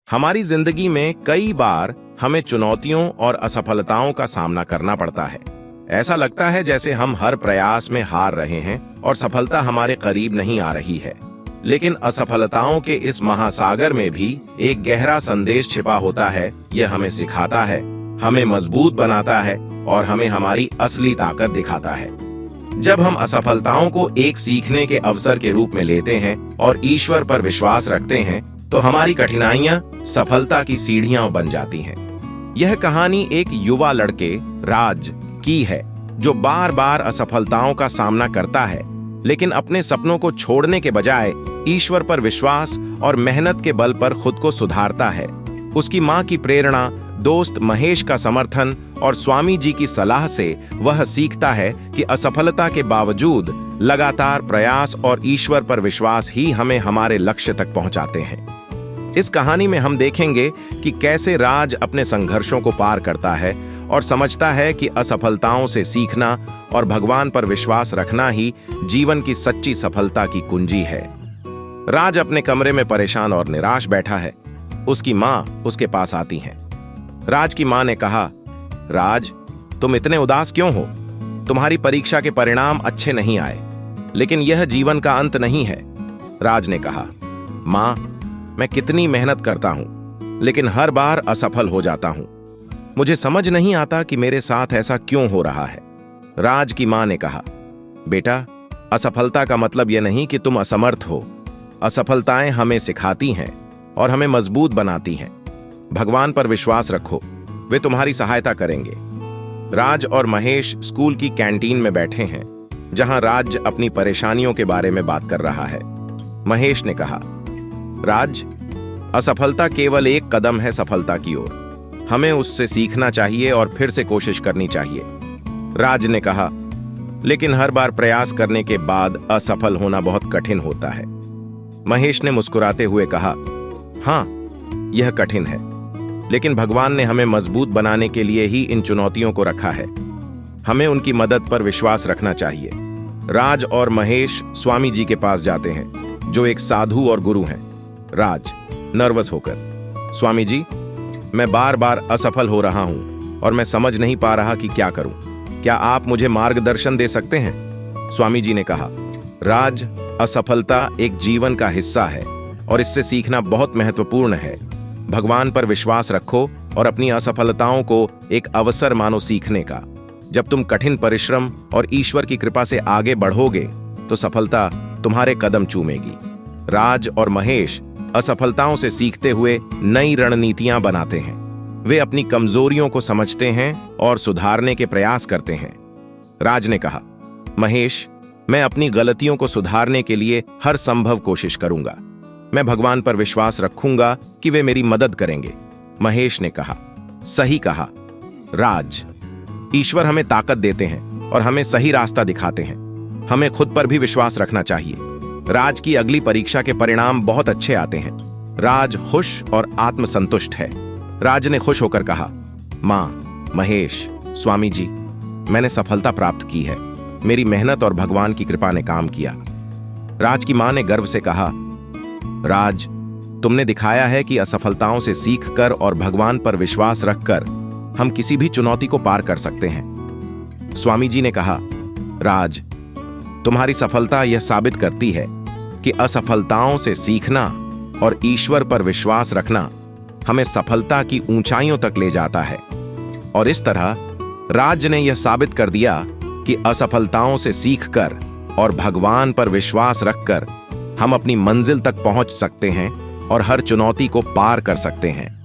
हमारी जिंदगी में कई बार हमें चुनौतियों और असफलताओं का सामना करना पड़ता है। ऐसा लगता है जैसे हम हर प्रयास में हार रहे हैं और सफलता हमारे करीब नहीं आ रही है। लेकिन असफलताओं के इस महासागर में भी एक गहरा संदेश छिपा होता है। यह हमें सिखाता है, हमें मजबूत बनाता है और हमें हमारी असली ताकत दिखाता है। जब हम असफलताओं को एक सीखने के अवसर के रूप में लेते हैं और ईश्वर पर विश्वास रखते हैं, तो हमारी कठिनाइयां सफलता की सीढ़ियां बन जाती हैं। यह कहानी एक युवा लड़के राज की है, जो बार बार असफलताओं का सामना करता है, लेकिन अपने सपनों को छोड़ने के बजाय ईश्वर पर विश्वास और मेहनत के बल पर खुद को सुधारता है। उसकी मां की प्रेरणा, दोस्त महेश का समर्थन और स्वामी जी की सलाह से वह सीखता है कि असफलता के बावजूद लगातार प्रयास और ईश्वर पर विश्वास ही हमें हमारे लक्ष्य तक पहुंचाते हैं। इस कहानी में हम देखेंगे कि कैसे राज अपने संघर्षों को पार करता है और समझता है कि असफलताओं से सीखना और भगवान पर विश्वास रखना ही जीवन की सच्ची सफलता की कुंजी है। राज अपने कमरे में परेशान और निराश बैठा है। उसकी मां उसके पास आती है। राज की मां ने कहा, राज, तुम इतने उदास क्यों हो? तुम्हारी परीक्षा के परिणाम अच्छे नहीं आए, लेकिन यह जीवन का अंत नहीं है। राज ने कहा, मां, मैं कितनी मेहनत करता हूं, लेकिन हर बार असफल हो जाता हूं। मुझे समझ नहीं आता कि मेरे साथ ऐसा क्यों हो रहा है। राज की मां ने कहा, बेटा, असफलता का मतलब यह नहीं कि तुम असमर्थ हो। असफलताएं हमें सिखाती हैं और हमें मजबूत बनाती हैं। भगवान पर विश्वास रखो, वे तुम्हारी सहायता करेंगे। राज और महेश स्कूल की कैंटीन में बैठे हैं, जहां राज अपनी परेशानियों के बारे में बात कर रहा है। महेश ने कहा, राज, असफलता केवल एक कदम है सफलता की ओर। हमें उससे सीखना चाहिए और फिर से कोशिश करनी चाहिए। राज ने कहा, लेकिन हर बार प्रयास करने के बाद असफल होना बहुत कठिन होता है। महेश ने मुस्कुराते हुए कहा, हां, यह कठिन है, लेकिन भगवान ने हमें मजबूत बनाने के लिए ही इन चुनौतियों को रखा है। हमें उनकी मदद पर विश्वास रखना चाहिए। राज और महेश स्वामी जी के पास जाते हैं, जो एक साधु और गुरु हैं। राज नर्वस होकर, स्वामी जी, मैं बार बार असफल हो रहा हूं और मैं समझ नहीं पा रहा कि क्या करूं। क्या आप मुझे मार्गदर्शन दे सकते हैं? स्वामी जी ने कहा, राज, असफलता एक जीवन का हिस्सा है और इससे सीखना बहुत महत्वपूर्ण है। भगवान पर विश्वास रखो और अपनी असफलताओं को एक अवसर मानो सीखने का। जब तुम कठिन परिश्रम और ईश्वर की कृपा से आगे बढ़ोगे, तो सफलता तुम्हारे कदम चूमेगी। राज और महेश असफलताओं से सीखते हुए नई रणनीतियां बनाते हैं। वे अपनी कमजोरियों को समझते हैं और सुधारने के प्रयास करते हैं। राज ने कहा, महेश, मैं अपनी गलतियों को सुधारने के लिए हर संभव कोशिश करूंगा। मैं भगवान पर विश्वास रखूंगा कि वे मेरी मदद करेंगे। महेश ने कहा, सही कहा। राज, ईश्वर हमें ताकत देते हैं और हमें सही रास्ता दिखाते हैं। हमें खुद पर भी विश्वास रखना चाहिए। राज की अगली परीक्षा के परिणाम बहुत अच्छे आते हैं। राज खुश और आत्मसंतुष्ट है। राज ने खुश होकर कहा, मां, महेश, स्वामी जी, मैंने सफलता प्राप्त की है। मेरी मेहनत और भगवान की कृपा ने काम किया। राज की मां ने गर्व से कहा, राज, तुमने दिखाया है कि असफलताओं से सीखकर और भगवान पर विश्वास रखकर हम किसी भी चुनौती को पार कर सकते हैं। स्वामी जी ने कहा, राज, तुम्हारी सफलता यह साबित करती है कि असफलताओं से सीखना और ईश्वर पर विश्वास रखना हमें सफलता की ऊंचाइयों तक ले जाता है। और इस तरह राज ने यह साबित कर दिया कि असफलताओं से सीखकर और भगवान पर विश्वास रखकर हम अपनी मंजिल तक पहुंच सकते हैं और हर चुनौती को पार कर सकते हैं।